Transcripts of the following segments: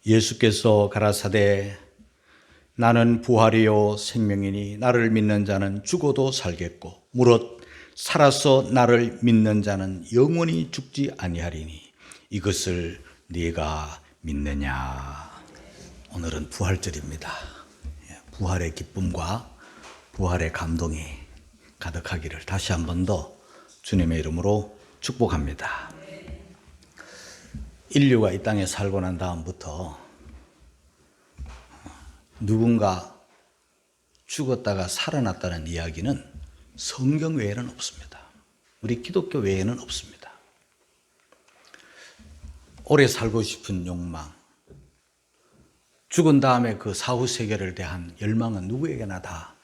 예수께서 가라사대 나는 부활이요 생명이니 나를 믿는 자는 죽어도 살겠고 무릇 살아서 나를 믿는 자는 영원히 죽지 아니하리니 이것을 네가 믿느냐. 오늘은 부활절입니다. 부활의 기쁨과 부활의 감동이 가득하기를 다시 한 번 더 주님의 이름으로 축복합니다. 인류가 이 땅에 살고 난 다음부터 누군가 죽었다가 살아났다는 이야기는 성경 외에는 없습니다. 우리 기독교 외에는 없습니다. 오래 살고 싶은 욕망, 죽은 다음에 그 사후 세계를 대한 열망은 누구에게나 다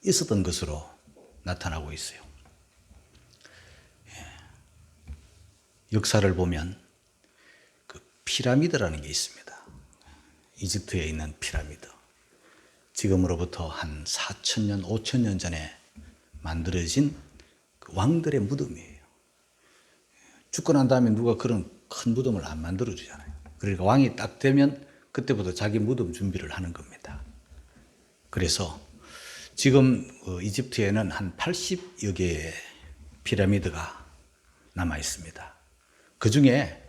있었던 것으로 나타나고 있어요. 역사를 보면 그 피라미드라는 게 있습니다. 이집트에 있는 피라미드. 지금으로부터 한 4,000년, 5,000년 전에 만들어진 그 왕들의 무덤이에요. 죽고 난 다음에 누가 그런 큰 무덤을 안 만들어주잖아요. 그러니까 왕이 딱 되면 그때부터 자기 무덤 준비를 하는 겁니다. 그래서 지금 이집트에는 한 80여 개의 피라미드가 남아 있습니다. 그 중에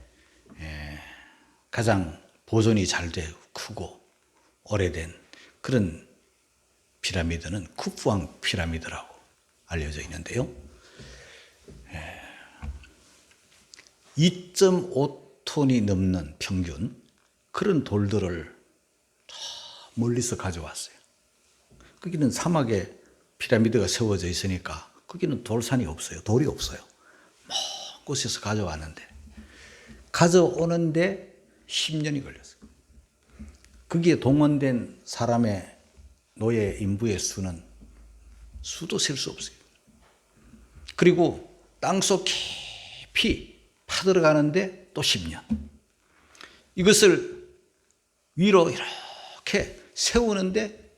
가장 보존이 잘 되고 크고 오래된 그런 피라미드는 쿠프왕 피라미드라고 알려져 있는데요. 2.5톤이 넘는 평균 그런 돌들을 멀리서 가져왔어요. 거기는 사막에 피라미드가 세워져 있으니까 거기는 돌산이 없어요. 돌이 없어요. 먼 곳에서 가져왔는데 가져오는데 10년이 걸렸어요. 거기에 동원된 사람의 노예 인부의 수는 수도 셀 수 없어요. 그리고 땅속 깊이 파들어가는데 또 10년. 이것을 위로 이렇게 세우는데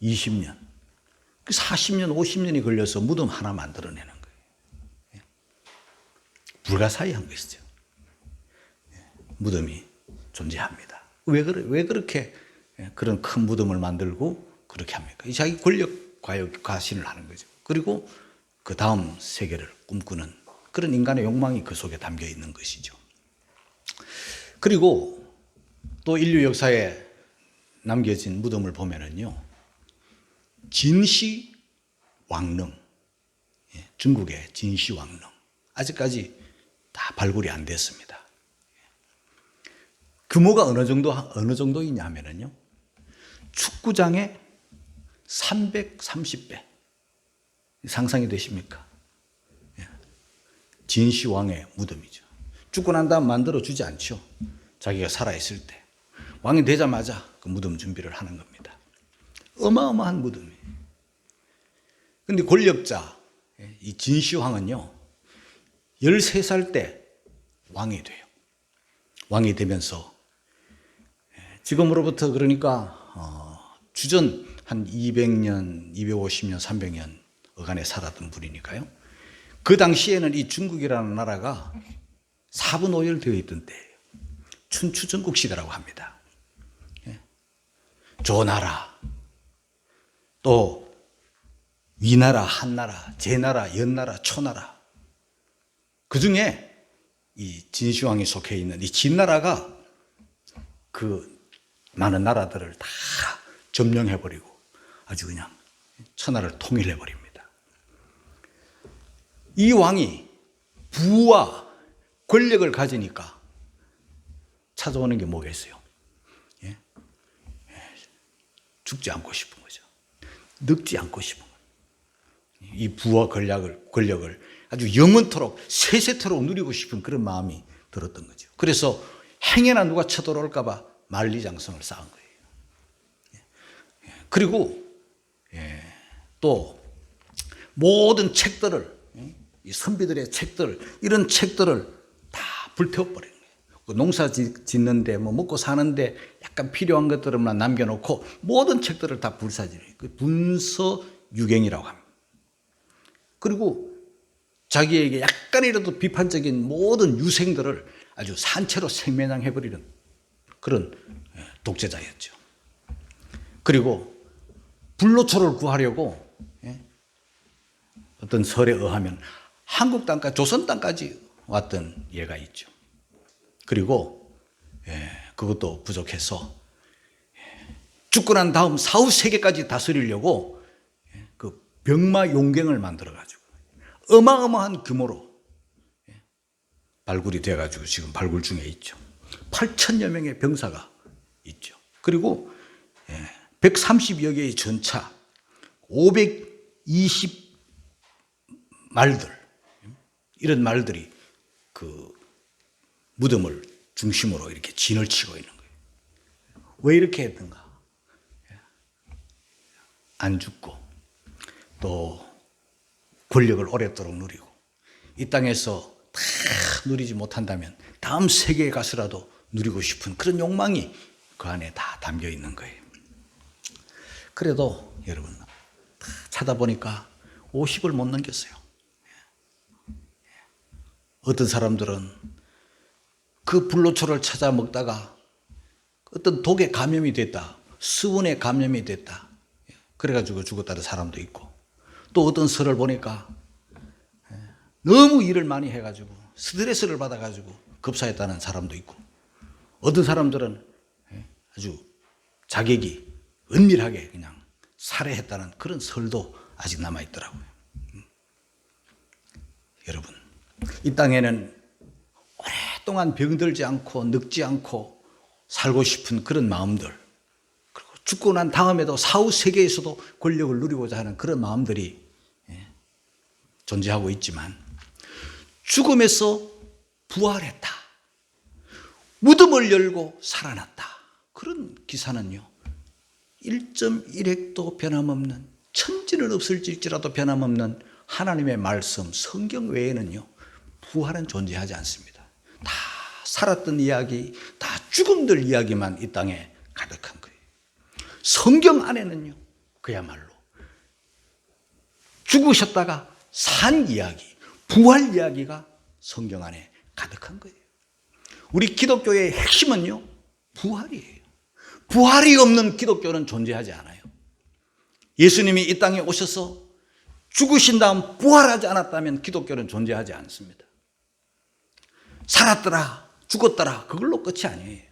20년. 40년, 50년이 걸려서 무덤 하나 만들어내는 거예요. 불가사의한 것이죠. 무덤이 존재합니다. 왜 그렇게 그런 큰 무덤을 만들고 그렇게 합니까? 자기 권력 과신을 하는 거죠. 그리고 그 다음 세계를 꿈꾸는 그런 인간의 욕망이 그 속에 담겨 있는 것이죠. 그리고 또 인류 역사에 남겨진 무덤을 보면은요, 진시 왕릉, 중국의 진시 왕릉, 아직까지 다 발굴이 안 됐습니다. 규모가 어느 정도이냐 하면은요, 축구장의 330배. 상상이 되십니까? 진시황의 무덤이죠. 죽고 난 다음 만들어 주지 않죠. 자기가 살아있을 때. 왕이 되자마자 그 무덤 준비를 하는 겁니다. 어마어마한 무덤이에요. 근데 권력자, 이 진시황은요, 13살 때 왕이 돼요. 왕이 되면서 지금으로부터 그러니까 주전 한 200년, 250년, 300년 어간에 살았던 분이니까요. 그 당시에는 이 중국이라는 나라가 4분 5열 되어 있던 때예요. 춘추전국 시대라고 합니다. 조나라, 또 위나라, 한나라, 제나라, 연나라, 초나라. 그 중에 이 진시황이 속해 있는 이 진나라가 그 많은 나라들을 다 점령해버리고 아주 그냥 천하를 통일해버립니다. 이 왕이 부와 권력을 가지니까 찾아오는 게 뭐겠어요? 죽지 않고 싶은 거죠. 늙지 않고 싶은 거예요. 이 부와 권력을 아주 영원토록 세세토록 누리고 싶은 그런 마음이 들었던 거죠. 그래서 행여나 누가 쳐들어올까 봐 만리장성을 쌓은 거예요. 그리고 또 모든 책들을, 이 선비들의 책들, 이런 책들을 다 불태워버린 거예요. 농사 짓는데 뭐 먹고 사는데 약간 필요한 것들만 남겨놓고 모든 책들을 다 불사질해요. 그 분서유경이라고 합니다. 그리고 자기에게 약간이라도 비판적인 모든 유생들을 아주 산채로 생매장해버리는 그런 독재자였죠. 그리고 불로초를 구하려고 어떤 설에 의하면 한국 땅까지, 조선 땅까지 왔던 예가 있죠. 그리고 그것도 부족해서 죽고 난 다음 사후 세계까지 다스리려고 그 병마 용갱을 만들어가지고 어마어마한 규모로 발굴이 돼가지고 지금 발굴 중에 있죠. 8천여 명의 병사가 있죠. 그리고 130여 개의 전차, 520 말들, 이런 말들이 그 무덤을 중심으로 이렇게 진을 치고 있는 거예요. 왜 이렇게 했던가? 안 죽고 또 권력을 오랫도록 누리고 이 땅에서 다 누리지 못한다면 다음 세계에 가서라도 누리고 싶은 그런 욕망이 그 안에 다 담겨 있는 거예요. 그래도 여러분 다 찾아보니까 50을 못 넘겼어요. 어떤 사람들은 그 불로초를 찾아 먹다가 어떤 독에 감염이 됐다, 수분에 감염이 됐다, 그래가지고 죽었다는 사람도 있고, 또 어떤 설을 보니까 너무 일을 많이 해가지고 스트레스를 받아가지고 급사했다는 사람도 있고, 어떤 사람들은 아주 자객이 은밀하게 그냥 살해했다는 그런 설도 아직 남아있더라고요. 여러분, 이 땅에는 오랫동안 병들지 않고 늙지 않고 살고 싶은 그런 마음들, 그리고 죽고 난 다음에도 사후 세계에서도 권력을 누리고자 하는 그런 마음들이 존재하고 있지만, 죽음에서 부활했다, 무덤을 열고 살아났다, 그런 기사는요 1.1획도 변함없는, 천지는 없을지라도 변함없는 하나님의 말씀, 성경 외에는요 부활은 존재하지 않습니다. 다 살았던 이야기, 다 죽음들 이야기만 이 땅에 가득한 거예요. 성경 안에는요 그야말로 죽으셨다가 산 이야기, 부활 이야기가 성경 안에 가득한 거예요. 우리 기독교의 핵심은요 부활이에요. 부활이 없는 기독교는 존재하지 않아요. 예수님이 이 땅에 오셔서 죽으신 다음 부활하지 않았다면 기독교는 존재하지 않습니다. 살았더라, 죽었더라, 그걸로 끝이 아니에요.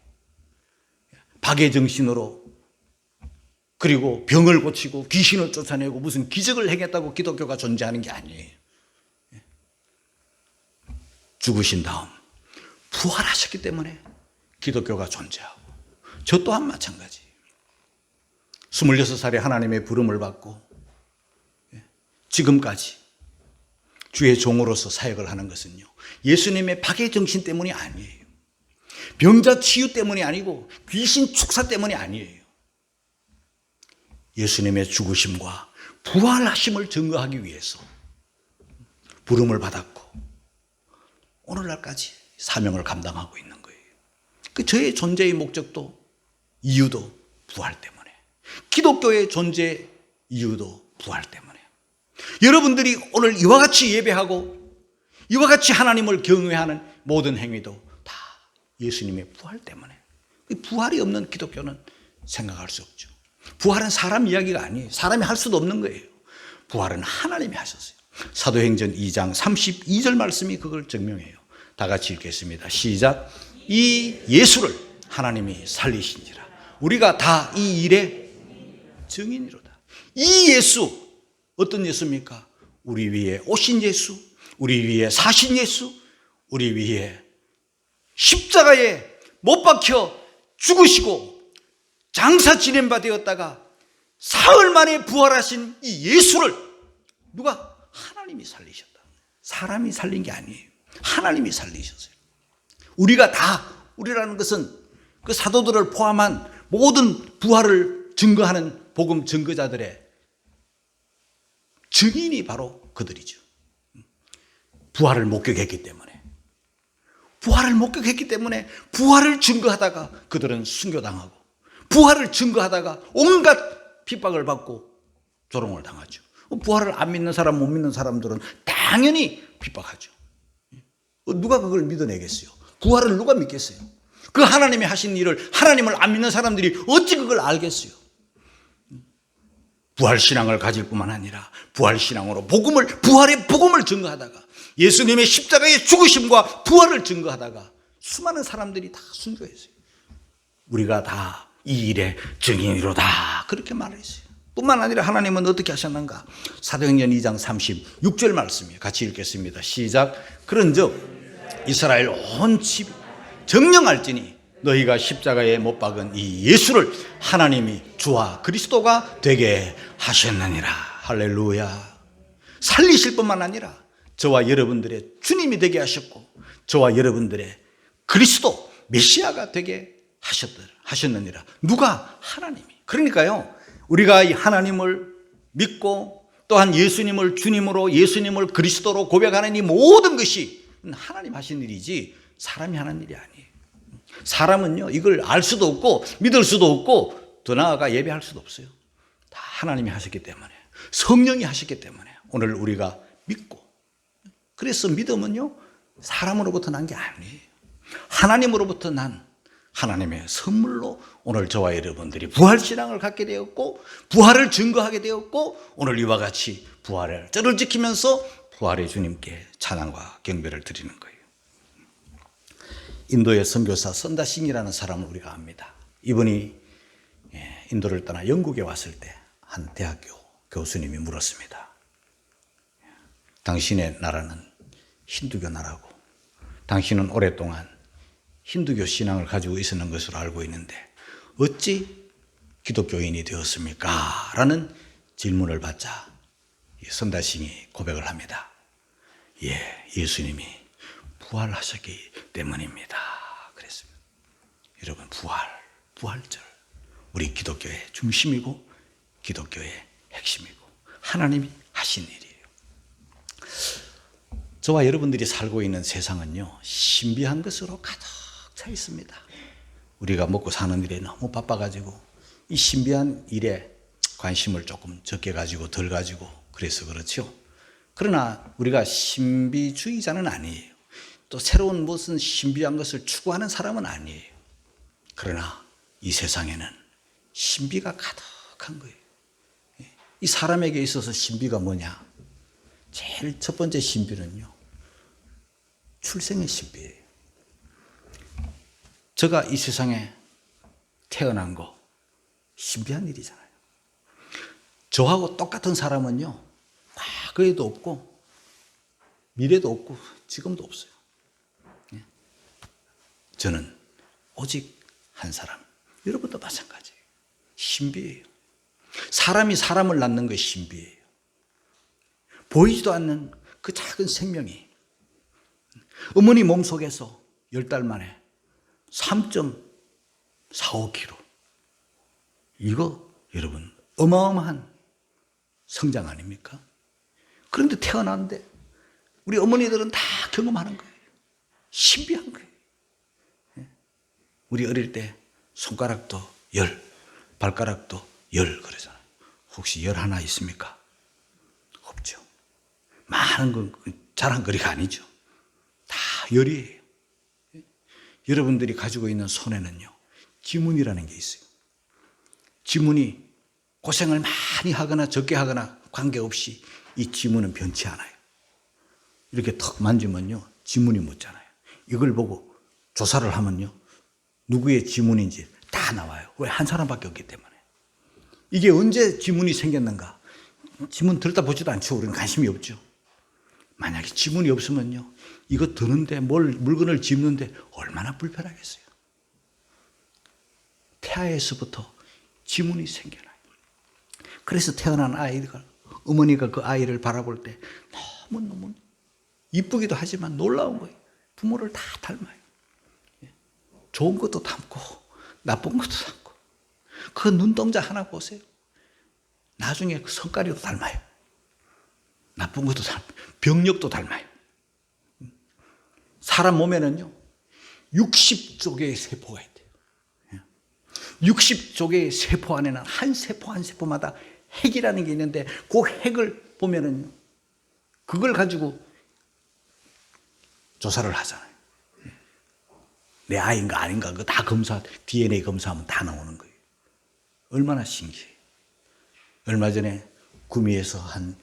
박의 정신으로, 그리고 병을 고치고 귀신을 쫓아내고 무슨 기적을 행했다고 기독교가 존재하는 게 아니에요. 죽으신 다음 부활하셨기 때문에 기독교가 존재하고, 저 또한 마찬가지. 26살에 하나님의 부름을 받고 지금까지 주의 종으로서 사역을 하는 것은요 예수님의 박의 정신 때문이 아니에요. 병자 치유 때문이 아니고 귀신 축사 때문이 아니에요. 예수님의 죽으심과 부활하심을 증거하기 위해서 부름을 받았고 오늘날까지 사명을 감당하고 있는 거예요. 그 저의 존재의 목적도, 이유도 부활 때문에, 기독교의 존재 이유도 부활 때문에. 여러분들이 오늘 이와 같이 예배하고 이와 같이 하나님을 경외하는 모든 행위도 다 예수님의 부활 때문에. 부활이 없는 기독교는 생각할 수 없죠. 부활은 사람 이야기가 아니에요. 사람이 할 수도 없는 거예요. 부활은 하나님이 하셨어요. 사도행전 2장 32절 말씀이 그걸 증명해요. 다 같이 읽겠습니다. 시작. 이 예수를 하나님이 살리신지라 우리가 다 이 일의 증인이로다. 이 예수, 어떤 예수입니까? 우리 위에 오신 예수, 우리 위에 사신 예수, 우리 위에 십자가에 못 박혀 죽으시고 장사 지낸 바 되었다가 사흘 만에 부활하신 이 예수를 누가? 하나님이 살리셨다. 사람이 살린 게 아니에요. 하나님이 살리셨어요. 우리가 다, 우리라는 것은 그 사도들을 포함한 모든 부활을 증거하는 복음 증거자들의 증인이 바로 그들이죠. 부활을 목격했기 때문에, 부활을 목격했기 때문에 부활을 증거하다가 그들은 순교당하고, 부활을 증거하다가 온갖 핍박을 받고 조롱을 당하죠. 부활을 안 믿는 사람, 못 믿는 사람들은 당연히 핍박하죠. 누가 그걸 믿어내겠어요? 부활을 누가 믿겠어요? 그 하나님이 하신 일을 하나님을 안 믿는 사람들이 어찌 그걸 알겠어요? 부활신앙을 가질 뿐만 아니라 부활신앙으로 부활의 복음을 증거하다가 예수님의 십자가의 죽으심과 부활을 증거하다가 수많은 사람들이 다 순교했어요. 우리가 다 이 일의 증인이로다 그렇게 말했어요. 뿐만 아니라 하나님은 어떻게 하셨는가? 사도행전 2장 36절 말씀이에요. 같이 읽겠습니다. 시작. 그런즉 이스라엘 온 집이 정령할지니 너희가 십자가에 못 박은 이 예수를 하나님이 주와 그리스도가 되게 하셨느니라. 할렐루야. 살리실 뿐만 아니라 저와 여러분들의 주님이 되게 하셨고 저와 여러분들의 그리스도 메시아가 되게 하셨느니라. 누가? 하나님이. 그러니까요, 우리가 이 하나님을 믿고 또한 예수님을 주님으로 예수님을 그리스도로 고백하는 이 모든 것이 하나님 하신 일이지 사람이 하는 일이 아니에요. 사람은요, 이걸 알 수도 없고 믿을 수도 없고 더 나아가 예배할 수도 없어요. 다 하나님이 하셨기 때문에, 성령이 하셨기 때문에 오늘 우리가 믿고, 그래서 믿음은요 사람으로부터 난 게 아니에요. 하나님으로부터 난 하나님의 선물로 오늘 저와 여러분들이 부활신앙을 갖게 되었고 부활을 증거하게 되었고 오늘 이와 같이 부활을 쩔을 지키면서 부활의 주님께 찬양과 경배를 드리는 거예요. 인도의 선교사 선다싱이라는 사람을 우리가 압니다. 이분이 인도를 떠나 영국에 왔을 때 한 대학교 교수님이 물었습니다. 당신의 나라는 힌두교 나라고 당신은 오랫동안 힌두교 신앙을 가지고 있었는 것으로 알고 있는데 어찌 기독교인이 되었습니까? 라는 질문을 받자 선다싱이 고백을 합니다. 예수님이 부활하셨기 때문입니다. 그랬습니다. 여러분, 부활절 우리 기독교의 중심이고 기독교의 핵심이고 하나님이 하신 일이에요. 저와 여러분들이 살고 있는 세상은요 신비한 것으로 가득 차 있습니다. 우리가 먹고 사는 일에 너무 바빠가지고 이 신비한 일에 관심을 조금 적게 가지고 덜 가지고 그래서 그렇죠. 그러나 우리가 신비주의자는 아니에요. 또 새로운 무슨 신비한 것을 추구하는 사람은 아니에요. 그러나 이 세상에는 신비가 가득한 거예요. 이 사람에게 있어서 신비가 뭐냐? 제일 첫 번째 신비는요 출생의 신비예요. 제가 이 세상에 태어난 거 신비한 일이잖아요. 저하고 똑같은 사람은요 과거에도 없고 미래도 없고 지금도 없어요. 저는 오직 한 사람, 여러분도 마찬가지예요. 신비예요. 사람이 사람을 낳는 것이 신비예요. 보이지도 않는 그 작은 생명이 어머니 몸속에서 10달 만에 3.45kg, 이거 여러분 어마어마한 성장 아닙니까? 그런데 태어났는데 우리 어머니들은 다 경험하는 거예요. 신비한 거예요. 우리 어릴 때 손가락도 10, 발가락도 10 그러잖아요. 혹시 11 있습니까? 없죠. 많은 건 자랑거리가 아니죠. 다 10이에요. 여러분들이 가지고 있는 손에는요 지문이라는 게 있어요. 지문이 고생을 많이 하거나 적게 하거나 관계없이 이 지문은 변치 않아요. 이렇게 턱 만지면요 지문이 묻잖아요. 이걸 보고 조사를 하면요 누구의 지문인지 다 나와요. 왜? 한 사람밖에 없기 때문에. 이게 언제 지문이 생겼는가? 지문 들다 보지도 않죠. 우리는 관심이 없죠. 만약에 지문이 없으면요 이거 드는데 물건을 짚는데 얼마나 불편하겠어요. 태아에서부터 지문이 생겨나요. 그래서 태어난 아이가 어머니가 그 아이를 바라볼 때 너무너무 이쁘기도 하지만 놀라운 거예요. 부모를 다 닮아요. 좋은 것도 닮고 나쁜 것도 닮고 그 눈동자 하나 보세요. 나중에 그 성깔이도 닮아요. 나쁜 것도 닮아요. 병력도 닮아요. 사람 몸에는요 60조개의 세포가 있대요. 60조개의 세포 안에는 한 세포 한 세포마다 핵이라는 게 있는데 그 핵을 보면은요 그걸 가지고 조사를 하잖아요. 내 아이인가 아닌가 그거 다 검사, DNA 검사하면 다 나오는 거예요. 얼마나 신기해요. 얼마 전에 구미에서 한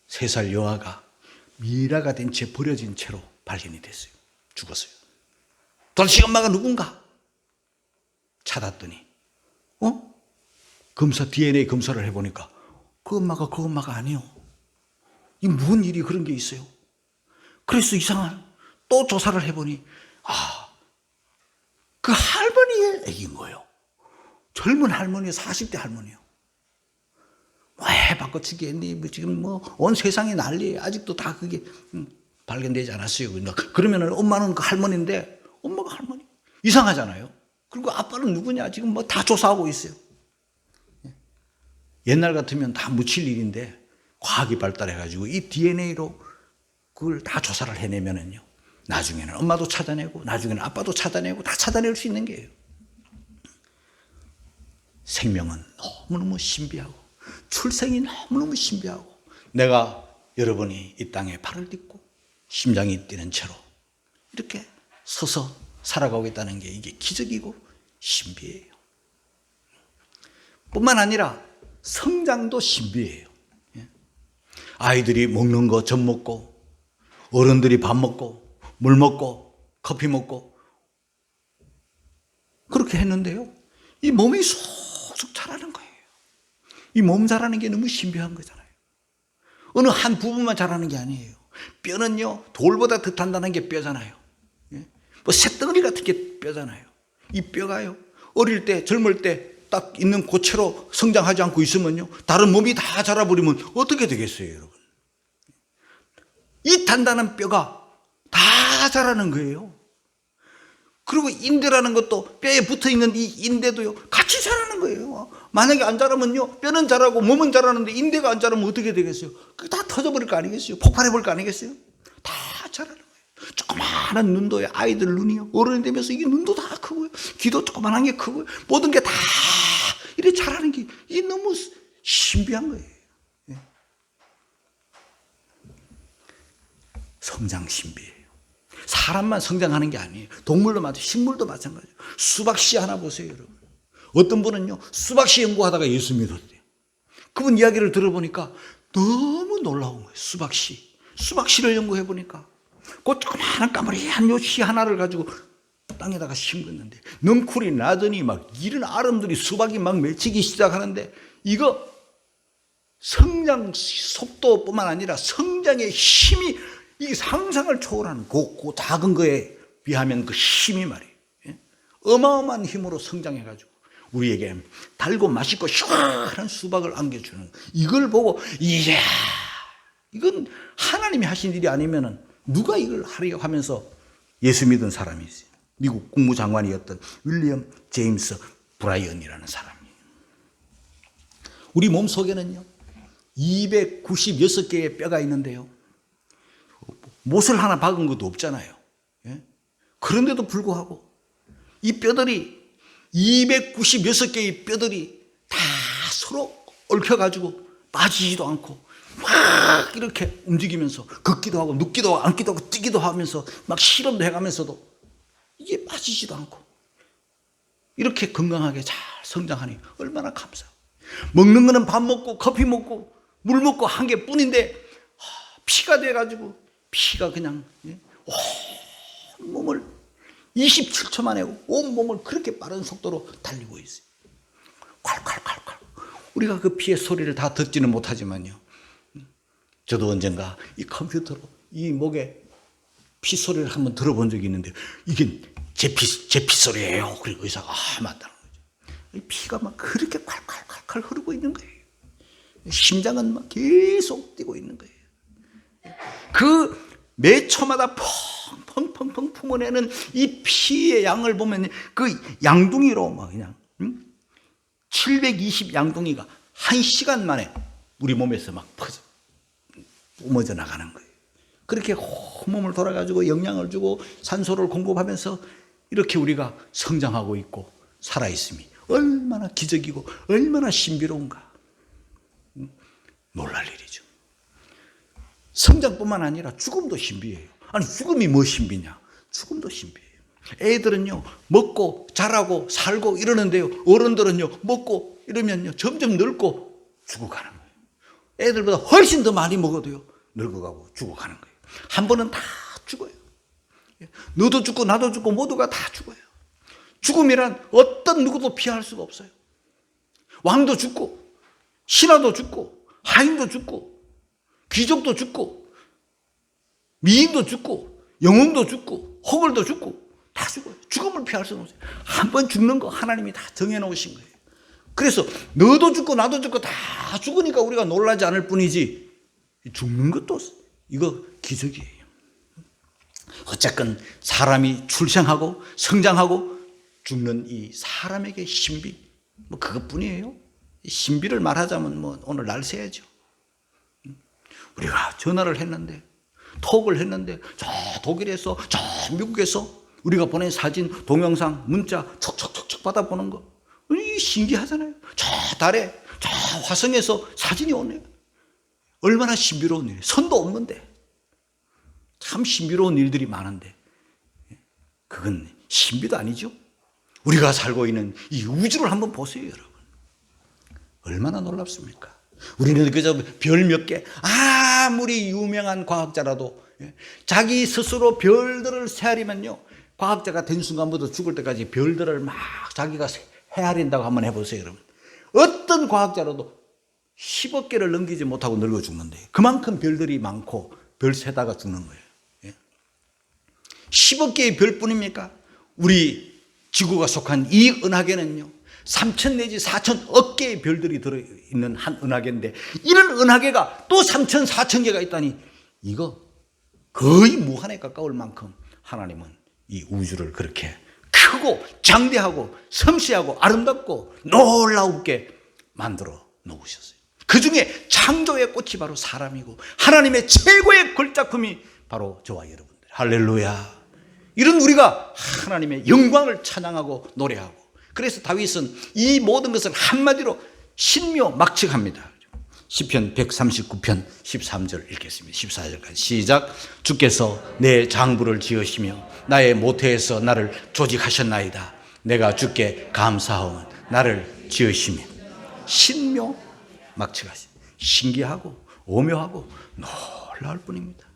3살 여아가 미라가 된 채 버려진 채로 발견이 됐어요. 죽었어요. 도대체 엄마가 누군가? 찾았더니 검사, DNA 검사를 해보니까 그 엄마가 아니에요. 이 무슨 일이 그런 게 있어요. 그래서 이상한 또 조사를 해보니 그 할머니의 애기인 거예요. 젊은 할머니, 40대 할머니요. 왜 바꿔치기 했니? 지금 온 세상이 난리예요. 아직도 다 그게 발견되지 않았어요. 그러면 엄마는 그 할머니인데 엄마가 할머니. 이상하잖아요. 그리고 아빠는 누구냐? 지금 다 조사하고 있어요. 옛날 같으면 다 묻힐 일인데 과학이 발달해가지고 이 DNA로 그걸 다 조사를 해내면은요. 나중에는 엄마도 찾아내고 나중에는 아빠도 찾아내고 다 찾아낼 수 있는 게예요. 생명은 너무너무 신비하고 출생이 너무너무 신비하고 내가 여러분이 이 땅에 발을 딛고 심장이 뛰는 채로 이렇게 서서 살아가고 있다는 게 이게 기적이고 신비해요. 뿐만 아니라 성장도 신비해요. 아이들이 먹는 거 젖 먹고 어른들이 밥 먹고 물 먹고 커피 먹고 그렇게 했는데요. 이 몸이 쏙쏙 자라는 거예요. 이 몸 자라는 게 너무 신비한 거잖아요. 어느 한 부분만 자라는 게 아니에요. 뼈는요 돌보다 더 단단한 게 뼈잖아요. 뭐 쇳덩어리 같은 게 뼈잖아요. 이 뼈가요 어릴 때 젊을 때 딱 있는 고체로 성장하지 않고 있으면요 다른 몸이 다 자라버리면 어떻게 되겠어요, 여러분? 이 단단한 뼈가 다 자라는 거예요. 그리고 인대라는 것도 뼈에 붙어있는 이 인대도요 같이 자라는 거예요. 만약에 안 자라면요 뼈는 자라고 몸은 자라는데 인대가 안 자라면 어떻게 되겠어요? 그게 다 터져버릴 거 아니겠어요? 폭발해버릴 거 아니겠어요? 다 자라는 거예요. 조그마한 눈도요 아이들 눈이요 어른이 되면서 이게 눈도 다 크고요 귀도 조그만한 게 크고요 모든 게 다 이렇게 자라는 게 이게 너무 신비한 거예요. 성장 신비예요. 사람만 성장하는 게 아니에요. 동물도 마찬가지예요. 식물도 마찬가지예요. 수박씨 하나 보세요, 여러분. 어떤 분은요 수박씨 연구하다가 예수 믿었대요. 그분 이야기를 들어보니까 너무 놀라운 거예요. 수박씨를 연구해 보니까 그 조그마한 까무리한 요 씨 하나를 가지고 땅에다가 심었는데 넝쿨이 나더니 막 이런 아름들이 수박이 막 맺히기 시작하는데 이거 성장 속도뿐만 아니라 성장의 힘이 이 상상을 초월하는 그 작은 거에 비하면 그 힘이 말이에요. 어마어마한 힘으로 성장해가지고 우리에게 달고 맛있고 시원한 수박을 안겨주는 이걸 보고 이야 이건 하나님이 하신 일이 아니면은 누가 이걸 하리요 하면서 예수 믿은 사람이 있어요. 미국 국무장관이었던 윌리엄 제임스 브라이언이라는 사람이에요. 우리 몸 속에는요 296개의 뼈가 있는데요 못을 하나 박은 것도 없잖아요. 그런데도 불구하고 이 뼈들이 296개의 뼈들이 다 서로 얽혀가지고 빠지지도 않고 막 이렇게 움직이면서 걷기도 하고 눕기도 하고 앉기도 하고 뛰기도 하면서 막 실험도 해가면서도 이게 빠지지도 않고 이렇게 건강하게 잘 성장하니 얼마나 감사해요. 먹는 거는 밥 먹고 커피 먹고 물 먹고 한 개뿐인데 피가 돼가지고 피가 그냥 온 몸을 27초 만에 온 몸을 그렇게 빠른 속도로 달리고 있어요. 콸콸콸콸. 우리가 그 피의 소리를 다 듣지는 못하지만요. 저도 언젠가 이 컴퓨터로 이 목에 피 소리를 한번 들어본 적이 있는데 이게 제 피 소리예요. 그리고 의사가 맞다는 거죠. 피가 막 그렇게 콸콸콸콸 흐르고 있는 거예요. 심장은 막 계속 뛰고 있는 거예요. 그 매 초마다 펑펑펑 품어내는 이 피의 양을 보면 그 양둥이로 막 그냥 720 양둥이가 1시간 만에 우리 몸에서 막 뿜어져 나가는 거예요. 그렇게 몸을 돌아가지고 영양을 주고 산소를 공급하면서 이렇게 우리가 성장하고 있고 살아있음이 얼마나 기적이고 얼마나 신비로운가. 놀랄 일이죠. 성장뿐만 아니라 죽음도 신비해요. 아니 죽음이 뭐 신비냐? 죽음도 신비해요. 애들은요 먹고 자라고 살고 이러는데요, 어른들은요 먹고 이러면요 점점 늙고 죽어가는 거예요. 애들보다 훨씬 더 많이 먹어도요 늙어가고 죽어가는 거예요. 한 번은 다 죽어요. 너도 죽고 나도 죽고 모두가 다 죽어요. 죽음이란 어떤 누구도 피할 수가 없어요. 왕도 죽고 신하도 죽고 하인도 죽고 귀족도 죽고 미인도 죽고 영웅도 죽고 호걸도 죽고 다 죽어요. 죽음을 피할 수는 없어요. 한 번 죽는 거 하나님이 다 정해놓으신 거예요. 그래서 너도 죽고 나도 죽고 다 죽으니까 우리가 놀라지 않을 뿐이지, 죽는 것도 이거 기적이에요. 어쨌건 사람이 출생하고 성장하고 죽는 이 사람에게 신비, 뭐 그것뿐이에요. 신비를 말하자면 뭐 오늘 날 새야죠. 우리가 전화를 했는데, 톡을 했는데, 저 독일에서 저 미국에서 우리가 보낸 사진, 동영상, 문자 척척척척 받아보는 거, 신기하잖아요. 저 달에, 저 화성에서 사진이 오네요. 얼마나 신비로운 일이에요. 선도 없는데 참 신비로운 일들이 많은데 그건 신비도 아니죠. 우리가 살고 있는 이 우주를 한번 보세요, 여러분. 얼마나 놀랍습니까? 우리는 그저 별 몇 개, 아무리 유명한 과학자라도 자기 스스로 별들을 헤아리면요, 과학자가 된 순간부터 죽을 때까지 별들을 막 자기가 헤아린다고 한번 해보세요, 여러분. 어떤 과학자라도 10억 개를 넘기지 못하고 늙어 죽는데, 그만큼 별들이 많고 별 세다가 죽는 거예요. 10억 개의 별뿐입니까? 우리 지구가 속한 이 은하계는요 3천 내지 4천억 개의 별들이 들어있는 한 은하계인데, 이런 은하계가 또 3천 4천 개가 있다니, 이거 거의 무한에 가까울 만큼 하나님은 이 우주를 그렇게 크고 장대하고 섬세하고 아름답고 놀라우게 만들어 놓으셨어요. 그 중에 창조의 꽃이 바로 사람이고 하나님의 최고의 걸작품이 바로 저와 여러분들. 할렐루야. 이런 우리가 하나님의 영광을 찬양하고 노래하고, 그래서 다윗은 이 모든 것을 한마디로 신묘막측합니다. 시편 139편 13절 읽겠습니다. 14절까지 시작. 주께서 내 장부를 지으시며 나의 모태에서 나를 조직하셨나이다. 내가 주께 감사하오니 나를 지으시며. 신묘막측하시, 신기하고 오묘하고 놀라울 뿐입니다.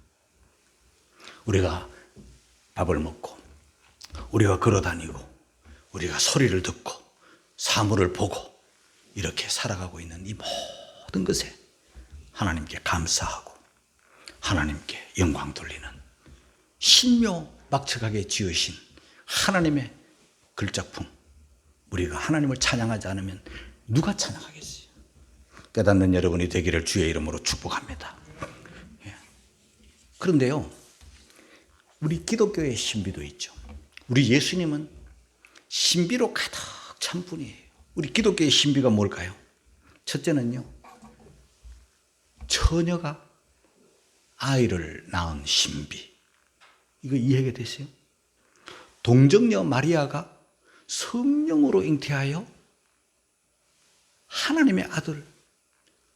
우리가 밥을 먹고 우리가 걸어다니고 우리가 소리를 듣고 사물을 보고 이렇게 살아가고 있는 이 모든 것에 하나님께 감사하고 하나님께 영광 돌리는 신묘막측하게 지으신 하나님의 걸작품, 우리가 하나님을 찬양하지 않으면 누가 찬양하겠어요? 깨닫는 여러분이 되기를 주의 이름으로 축복합니다. 그런데요, 우리 기독교의 신비도 있죠. 우리 예수님은 신비로 가득 찬 분이에요. 우리 기독교의 신비가 뭘까요? 첫째는요, 처녀가 아이를 낳은 신비. 이거 이해가 되세요? 동정녀 마리아가 성령으로 잉태하여 하나님의 아들,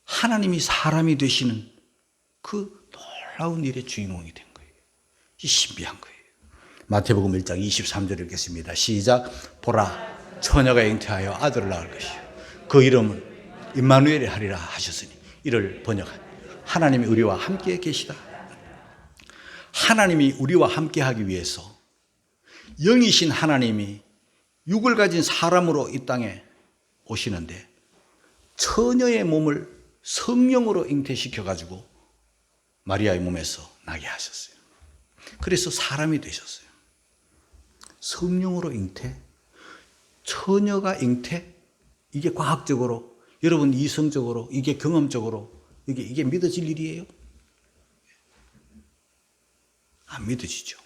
하나님이 사람이 되시는 그 놀라운 일의 주인공이 된 거예요. 이 신비한 거예요. 마태복음 1장 23절 읽겠습니다. 시작. 보라, 처녀가 잉태하여 아들을 낳을 것이요 그 이름은 임마누엘이 하리라 하셨으니, 이를 번역한 하나님이 우리와 함께 계시다. 하나님이 우리와 함께 하기 위해서 영이신 하나님이 육을 가진 사람으로 이 땅에 오시는데, 처녀의 몸을 성령으로 잉태시켜 가지고 마리아의 몸에서 나게 하셨어요. 그래서 사람이 되셨어요. 성령으로 잉태, 처녀가 잉태, 이게 과학적으로, 여러분 이성적으로, 이게 경험적으로 이게 믿어질 일이에요? 안 믿어지죠.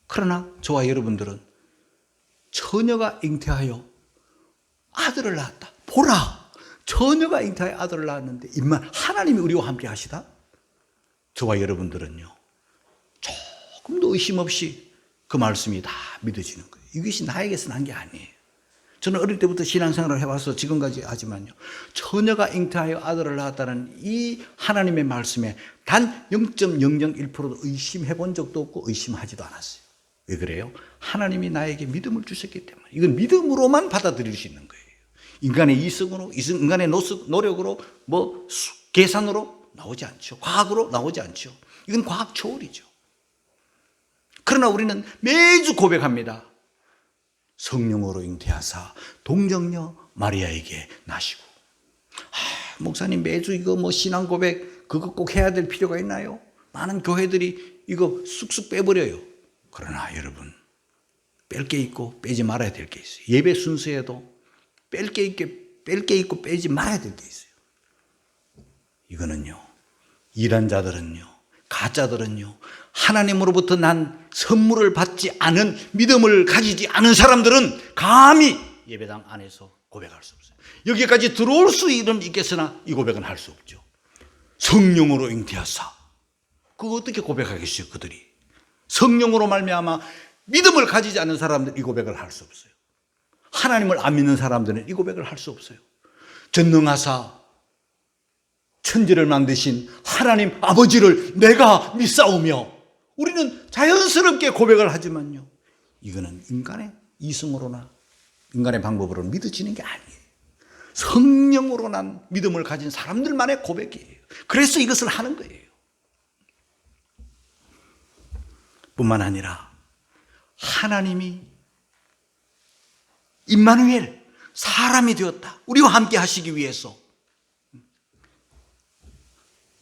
그러나 저와 여러분들은 처녀가 잉태하여 아들을 낳았다. 보라, 처녀가 잉태하여 아들을 낳았는데 임만 하나님이 우리와 함께 하시다? 저와 여러분들은요, 조금도 의심 없이 그 말씀이 다 믿어지는 거예요. 이것이 나에게서 난 게 아니에요. 저는 어릴 때부터 신앙생활을 해와서 지금까지 하지만요, 처녀가 잉태하여 아들을 낳았다는 이 하나님의 말씀에 단 0.001%도 의심해 본 적도 없고 의심하지도 않았어요. 왜 그래요? 하나님이 나에게 믿음을 주셨기 때문에. 이건 믿음으로만 받아들일 수 있는 거예요. 인간의 이성으로, 인간의 노력으로, 계산으로 나오지 않죠. 과학으로 나오지 않죠. 이건 과학 초월이죠. 그러나 우리는 매주 고백합니다. 성령으로 잉태하사 동정녀 마리아에게 나시고. 목사님 매주 이거 신앙 고백 그거 꼭 해야 될 필요가 있나요? 많은 교회들이 이거 쑥쑥 빼버려요. 그러나 여러분, 뺄 게 있고 빼지 말아야 될 게 있어요. 예배 순서에도 뺄 게 있고 빼지 말아야 될 게 있어요. 이거는요, 이란 자들은요, 가짜들은요, 하나님으로부터 난 선물을 받지 않은, 믿음을 가지지 않은 사람들은 감히 예배당 안에서 고백할 수 없어요. 여기까지 들어올 수 있겠으나 이 고백은 할 수 없죠. 성령으로 잉태하사. 그거 어떻게 고백하겠어요, 그들이? 성령으로 말미암아 믿음을 가지지 않는 사람들은 이 고백을 할 수 없어요. 하나님을 안 믿는 사람들은 이 고백을 할 수 없어요. 전능하사 천지를 만드신 하나님 아버지를 내가 믿사오며, 우리는 자연스럽게 고백을 하지만요, 이거는 인간의 이성으로나 인간의 방법으로 믿어지는 게 아니에요. 성령으로 난 믿음을 가진 사람들만의 고백이에요. 그래서 이것을 하는 거예요. 뿐만 아니라 하나님이 임마누엘, 사람이 되었다. 우리와 함께 하시기 위해서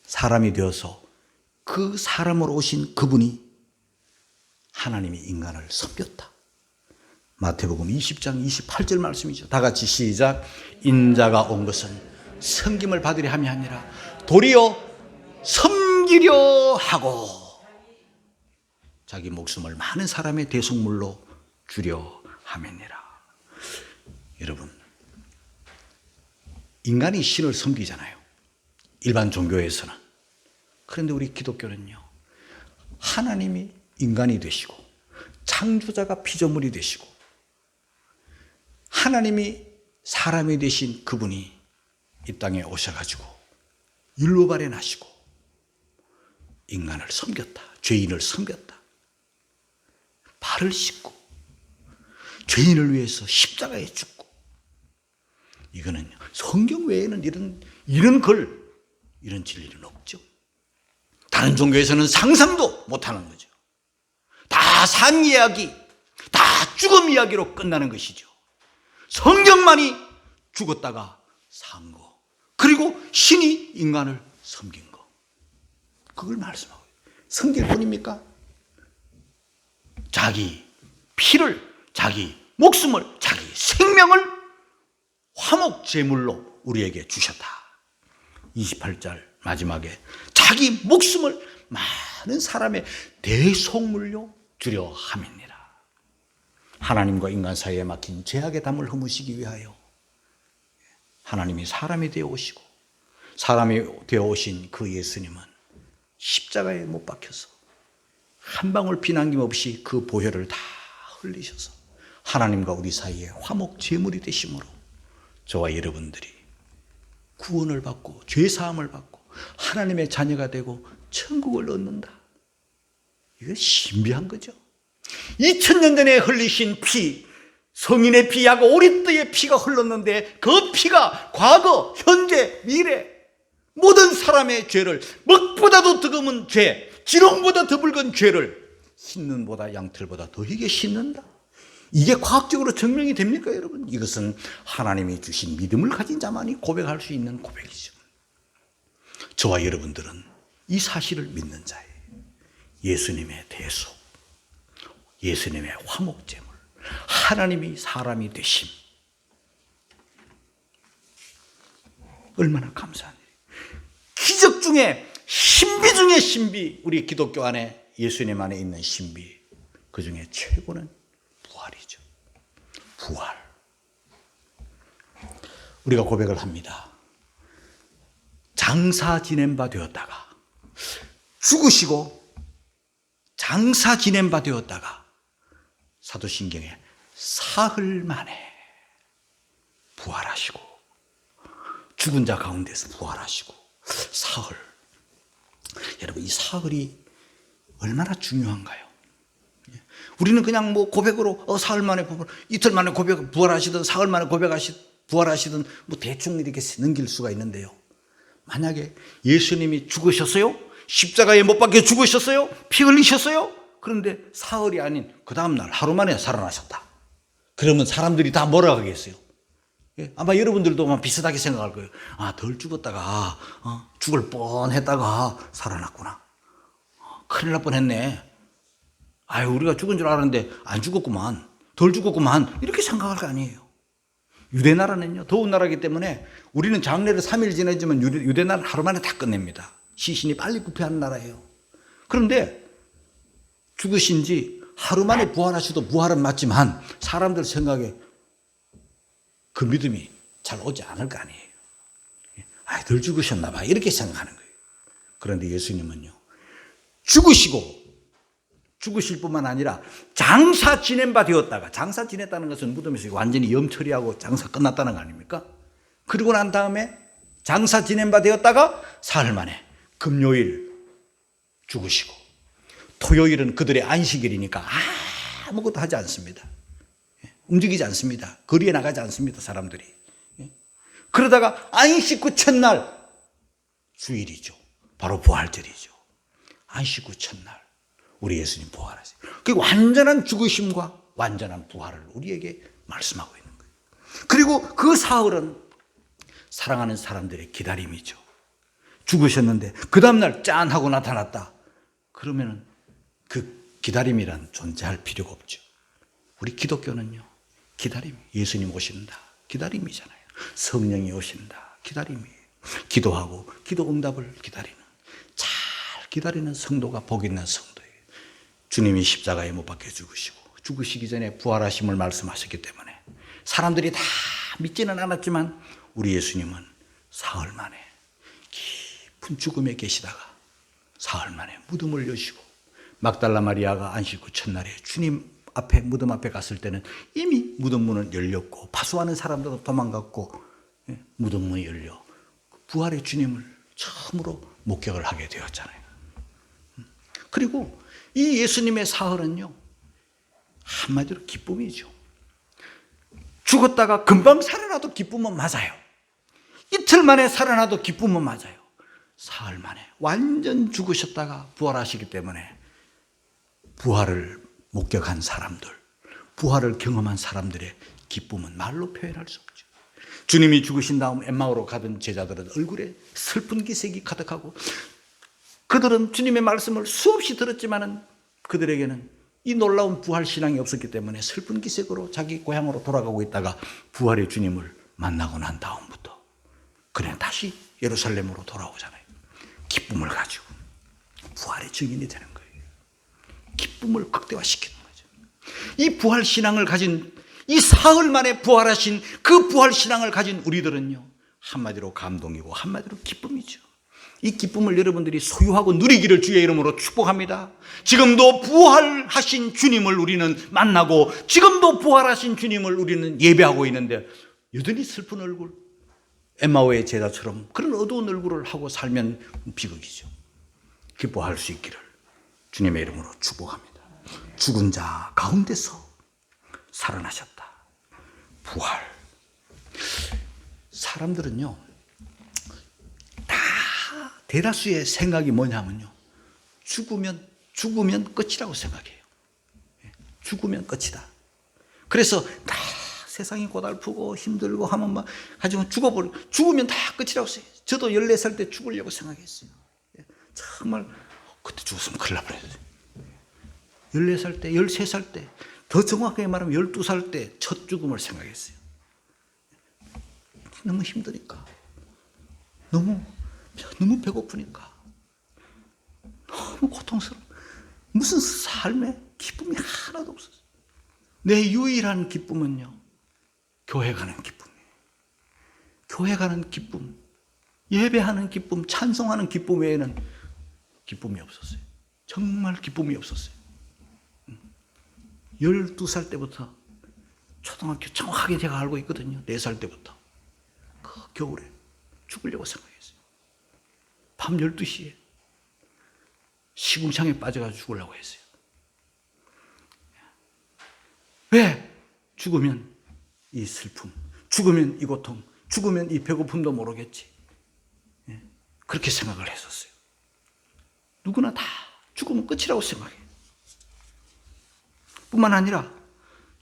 사람이 되어서 그 사람으로 오신 그분이 하나님이 인간을 섬겼다. 마태복음 20장 28절 말씀이죠. 다 같이 시작. 인자가 온 것은 섬김을 받으려 함이 아니라 도리어 섬기려 하고 자기 목숨을 많은 사람의 대속물로 주려 함이니라. 여러분, 인간이 신을 섬기잖아요, 일반 종교에서는. 그런데 우리 기독교는요, 하나님이 인간이 되시고 창조자가 피조물이 되시고 하나님이 사람이 되신 그분이 이 땅에 오셔가지고 율법아래 나시고 인간을 섬겼다. 죄인을 섬겼다. 발을 씻고 죄인을 위해서 십자가에 죽고. 이거는 성경 외에는 이런 진리는 없죠. 다른 종교에서는 상상도 못하는 거죠. 다 산 이야기, 다 죽음 이야기로 끝나는 것이죠. 성경만이 죽었다가 산 거, 그리고 신이 인간을 섬긴 거, 그걸 말씀하고 있어요. 섬길 뿐입니까? 자기 피를, 자기 목숨을, 자기 생명을 화목 제물로 우리에게 주셨다. 28절 마지막에 자기 목숨을 많은 사람의 대속물로 주려 함이니라. 하나님과 인간 사이에 막힌 죄악의 담을 허무시기 위하여 하나님이 사람이 되어 오시고, 사람이 되어 오신 그 예수님은 십자가에 못 박혀서 한 방울 피 남김없이 그 보혈을 다 흘리셔서 하나님과 우리 사이에 화목 제물이 되심으로 저와 여러분들이 구원을 받고 죄사함을 받고 하나님의 자녀가 되고 천국을 얻는다. 이거 신비한 거죠. 2000년 전에 흘리신 피, 성인의 피, 약 5리터의 피가 흘렀는데 그 피가 과거, 현재, 미래 모든 사람의 죄를, 먹보다도 더 검은 죄, 지렁보다 더 붉은 죄를 흰눈보다 양털보다 더하게 씻는다. 이게 과학적으로 증명이 됩니까, 여러분? 이것은 하나님이 주신 믿음을 가진 자만이 고백할 수 있는 고백이죠. 저와 여러분들은 이 사실을 믿는 자예요. 예수님의 대속, 예수님의 화목제물, 하나님이 사람이 되심, 얼마나 감사한 일이에요. 기적 중에 신비 중에 신비, 우리 기독교 안에, 예수님 안에 있는 신비, 그 중에 최고는 부활이죠. 부활. 우리가 고백을 합니다. 장사 지낸 바 되었다가, 죽으시고 장사 지낸 바 되었다가 사도신경에 사흘 만에 부활하시고, 죽은 자 가운데서 부활하시고 사흘. 여러분, 이 사흘이 얼마나 중요한가요? 우리는 그냥 뭐 고백으로 사흘 만에 이틀 만에 고백 부활하시든 사흘 만에 부활하시든 뭐 대충 이렇게 넘길 수가 있는데요. 만약에 예수님이 죽으셨어요? 십자가에 못 박혀 죽으셨어요? 피 흘리셨어요? 그런데 사흘이 아닌 그 다음날 하루 만에 살아나셨다. 그러면 사람들이 다 뭐라 하겠어요? 아마 여러분들도 아마 비슷하게 생각할 거예요. 덜 죽었다가 죽을 뻔했다가 살아났구나. 큰일 날 뻔했네. 우리가 죽은 줄 알았는데 안 죽었구만. 덜 죽었구만. 이렇게 생각할 거 아니에요. 유대 나라는요, 더운 나라이기 때문에 우리는 장례를 3일 지내지만 유대 나라는 하루 만에 다 끝냅니다. 시신이 빨리 부패하는 나라예요. 그런데 죽으신 지 하루 만에 부활하셔도 부활은 맞지만 사람들 생각에 그 믿음이 잘 오지 않을 거 아니에요. 덜 죽으셨나 봐. 이렇게 생각하는 거예요. 그런데 예수님은요, 죽으실 뿐만 아니라 장사 지낸 바 되었다가, 장사 지냈다는 것은 무덤에서 완전히 염 처리하고 장사 끝났다는 거 아닙니까? 그리고 난 다음에 장사 지낸 바 되었다가 사흘 만에 금요일 죽으시고, 토요일은 그들의 안식일이니까 아무것도 하지 않습니다. 움직이지 않습니다. 거리에 나가지 않습니다, 사람들이. 그러다가 안식 후 첫날, 주일이죠. 바로 부활절이죠. 안식 후 첫날 우리 예수님 부활하세요. 그 완전한 죽으심과 완전한 부활을 우리에게 말씀하고 있는 거예요. 그리고 그 사흘은 사랑하는 사람들의 기다림이죠. 죽으셨는데 그 다음날 짠 하고 나타났다. 그러면 그 기다림이란 존재할 필요가 없죠. 우리 기독교는요, 기다림. 예수님 오신다. 기다림이잖아요. 성령이 오신다. 기다림이에요. 기도하고 기도 응답을 기다리는, 잘 기다리는 성도가 복 있는 성도예요. 주님이 십자가에 못 박혀 죽으시고 죽으시기 전에 부활하심을 말씀하셨기 때문에 사람들이 다 믿지는 않았지만 우리 예수님은 사흘 만에 깊은 죽음에 계시다가 사흘 만에 무덤을 여시고, 막달라 마리아가 안식 후 첫날에 주님 앞에 무덤 앞에 갔을 때는 이미 무덤 문은 열렸고 파수하는 사람들도 도망갔고 무덤 문이 열려 부활의 주님을 처음으로 목격을 하게 되었잖아요. 그리고 이 예수님의 사흘은요, 한마디로 기쁨이죠. 죽었다가 금방 살아나도 기쁨은 맞아요. 이틀 만에 살아나도 기쁨은 맞아요. 사흘 만에 완전 죽으셨다가 부활하시기 때문에 부활을 목격한 사람들, 부활을 경험한 사람들의 기쁨은 말로 표현할 수 없죠. 주님이 죽으신 다음 엠마오로 가던 제자들은 얼굴에 슬픈 기색이 가득하고, 그들은 주님의 말씀을 수없이 들었지만은 그들에게는 이 놀라운 부활 신앙이 없었기 때문에 슬픈 기색으로 자기 고향으로 돌아가고 있다가 부활의 주님을 만나고 난 다음부터 그냥 다시 예루살렘으로 돌아오잖아요. 기쁨을 가지고 부활의 증인이 되는 거예요. 기쁨을 극대화시키는 거죠. 이 부활 신앙을 가진, 이 사흘 만에 부활하신 그 부활 신앙을 가진 우리들은요, 한마디로 감동이고 한마디로 기쁨이죠. 이 기쁨을 여러분들이 소유하고 누리기를 주의 이름으로 축복합니다. 지금도 부활하신 주님을 우리는 만나고 지금도 부활하신 주님을 우리는 예배하고 있는데 여전히 슬픈 얼굴, 엠마오의 제자처럼 그런 어두운 얼굴을 하고 살면 비극이죠. 기뻐할 수 있기를 주님의 이름으로 축복합니다. 죽은 자 가운데서 살아나셨다. 부활. 사람들은요, 다 대다수의 생각이 뭐냐면요, 죽으면 끝이라고 생각해요. 죽으면 끝이다. 그래서 다 세상이 고달프고 힘들고 하면 막 하지만 죽으면 다 끝이라고 생각해요. 저도 14살 때 죽으려고 생각했어요. 정말 그때 죽었으면 큰일 날 뻔했어요. 14살 때, 13살 때, 더 정확하게 말하면 12살 때 첫 죽음을 생각했어요. 너무 힘드니까, 너무 배고프니까, 너무 고통스러워. 무슨 삶에 기쁨이 하나도 없었어요. 내 유일한 기쁨은요, 교회 가는 기쁨이에요. 교회 가는 기쁨, 예배하는 기쁨, 찬송하는 기쁨 외에는 기쁨이 없었어요. 정말 기쁨이 없었어요. 12살 때부터, 초등학교 정확하게 제가 알고 있거든요. 4살 때부터 그 겨울에 죽으려고 생각했어요. 밤 12시에 시궁창에 빠져가지고 죽으려고 했어요. 왜? 죽으면 이 슬픔, 죽으면 이 고통, 죽으면 이 배고픔도 모르겠지. 그렇게 생각을 했었어요. 누구나 다 죽으면 끝이라고 생각해요. 뿐만 아니라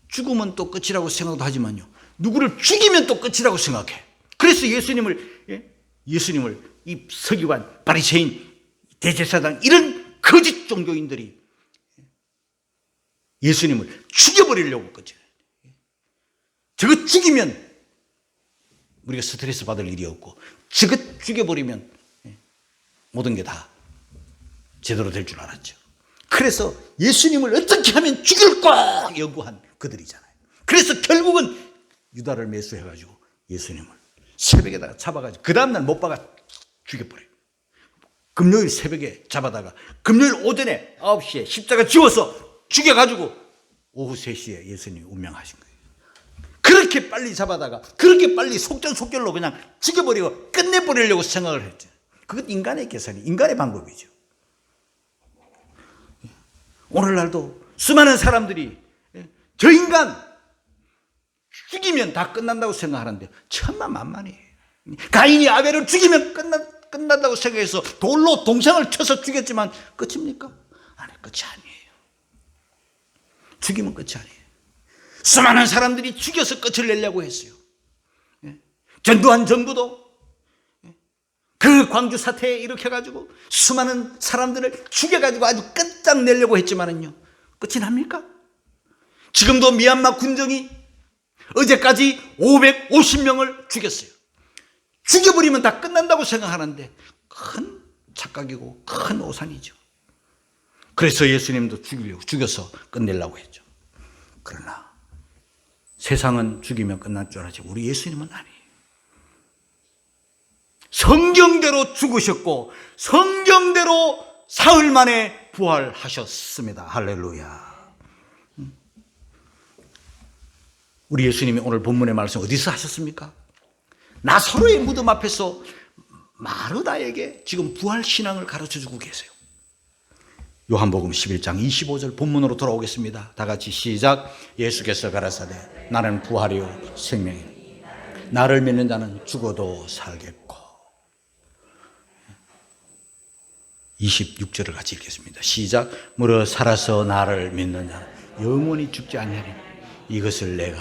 죽으면 또 끝이라고 생각도 하지만요, 누구를 죽이면 또 끝이라고 생각해. 그래서 예수님을 이 서기관, 바리새인, 대제사장 이런 거짓 종교인들이 예수님을 죽여버리려고 끝이에요. 저거 죽이면 우리가 스트레스 받을 일이 없고, 저거 죽여버리면 모든 게 다 제대로 될 줄 알았죠. 그래서 예수님을 어떻게 하면 죽일까 연구한 그들이잖아요. 그래서 결국은 유다를 매수해가지고 예수님을 새벽에다가 잡아가지고 그 다음날 못 박아 죽여버려요. 금요일 새벽에 잡아다가 금요일 오전에 9시에 십자가 지워서 죽여가지고 오후 3시에 예수님이 운명하신 거예요. 그렇게 빨리 잡아다가 그렇게 빨리 속전속결로 그냥 죽여버리고 끝내버리려고 생각을 했죠. 그것 인간의 계산이, 인간의 방법이죠. 오늘날도 수많은 사람들이 저 인간 죽이면 다 끝난다고 생각하는데 천만만만이에요. 가인이 아벨을 죽이면 끝난다고 생각해서 돌로 동상을 쳐서 죽였지만 끝입니까? 아니, 끝이 아니에요. 죽이면 끝이 아니에요. 수많은 사람들이 죽여서 끝을 내려고 했어요. 전두환 정부도 그 광주 사태에 일으켜가지고 수많은 사람들을 죽여가지고 아주 끝장내려고 했지만은요, 끝이 납니까? 지금도 미얀마 군정이 어제까지 550명을 죽였어요. 죽여버리면 다 끝난다고 생각하는데 큰 착각이고 큰 오산이죠. 그래서 예수님도 죽여서 끝내려고 했죠. 그러나 세상은 죽이면 끝날 줄 알았지 우리 예수님은 아니에요. 성경대로 죽으셨고 성경대로 사흘 만에 부활하셨습니다. 할렐루야. 우리 예수님이 오늘 본문의 말씀 어디서 하셨습니까? 나사로의 무덤 앞에서 마르다에게 지금 부활신앙을 가르쳐주고 계세요. 요한복음 11장 25절 본문으로 돌아오겠습니다. 다 같이 시작. 예수께서 가라사대 나는 부활이요 생명이요 나를 믿는 자는 죽어도 살겠고. 26절을 같이 읽겠습니다. 시작. 무릇 살아서 나를 믿는 자는 영원히 죽지 않으리니 이것을 내가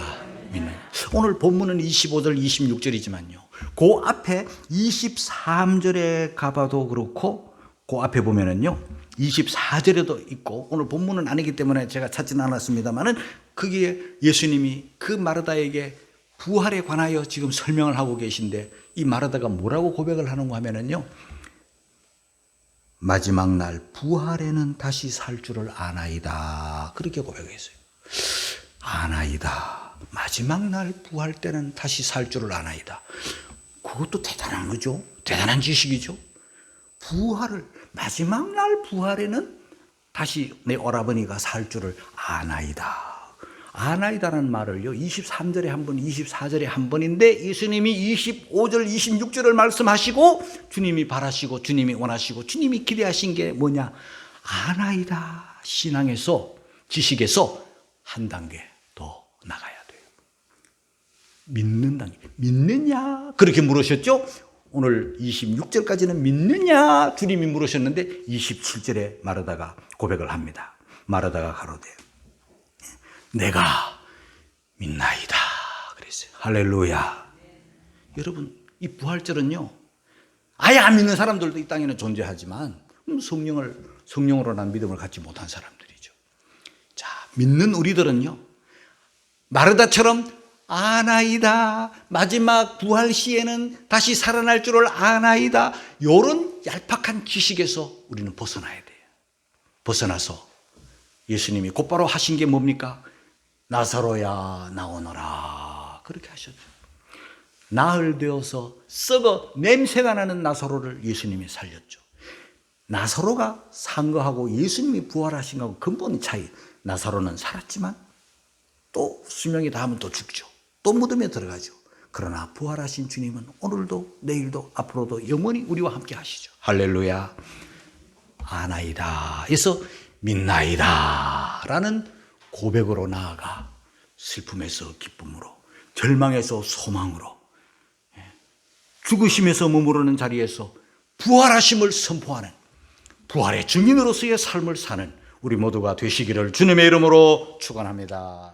믿는. 오늘 본문은 25절 26절이지만요, 그 앞에 23절에 가봐도 그렇고 그 앞에 보면은요 24절에도 있고, 오늘 본문은 아니기 때문에 제가 찾지는 않았습니다만은 거기에 예수님이 그 마르다에게 부활에 관하여 지금 설명을 하고 계신데, 이 마르다가 뭐라고 고백을 하는가 하면은요, 마지막 날 부활에는 다시 살 줄을 아나이다, 그렇게 고백했어요. 아나이다. 마지막 날 부활 때는 다시 살 줄을 아나이다. 그것도 대단한 거죠. 대단한 지식이죠. 부활을, 마지막 날 부활에는 다시 내 오라버니가 살 줄을 아나이다. 아나이다라는 말을요 23절에 한 번, 24절에 한 번인데 예수님이 25절 26절을 말씀하시고 주님이 바라시고 주님이 원하시고 주님이 기대하신 게 뭐냐, 아나이다. 신앙에서, 지식에서 한 단계 더 나가야 돼요. 믿는 단계. 믿느냐 그렇게 물으셨죠. 오늘 26절까지는 믿느냐 주님이 물으셨는데 27절에 마르다가 고백을 합니다. 마르다가 가로되 내가 믿나이다 그랬어요. 할렐루야. 여러분, 이 부활절은요 아예 안 믿는 사람들도 이 땅에는 존재하지만 성령으로 난 믿음을 갖지 못한 사람들이죠. 자, 믿는 우리들은요 마르다처럼 아나이다, 마지막 부활 시에는 다시 살아날 줄을 아나이다, 이런 얄팍한 지식에서 우리는 벗어나야 돼요. 벗어나서 예수님이 곧바로 하신 게 뭡니까? 나사로야 나오너라, 그렇게 하셨죠. 나흘 되어서 썩어 냄새가 나는 나사로를 예수님이 살렸죠. 나사로가 산 거하고 예수님이 부활하신 거하고 근본 차이. 나사로는 살았지만 또 수명이 닿으면 또 죽죠. 또 무덤에 들어가죠. 그러나 부활하신 주님은 오늘도 내일도 앞으로도 영원히 우리와 함께 하시죠. 할렐루야. 아나이다. 그래서 믿나이다 라는 고백으로 나아가 슬픔에서 기쁨으로, 절망에서 소망으로, 죽으심에서 머무르는 자리에서 부활하심을 선포하는 부활의 증인으로서의 삶을 사는 우리 모두가 되시기를 주님의 이름으로 축원합니다.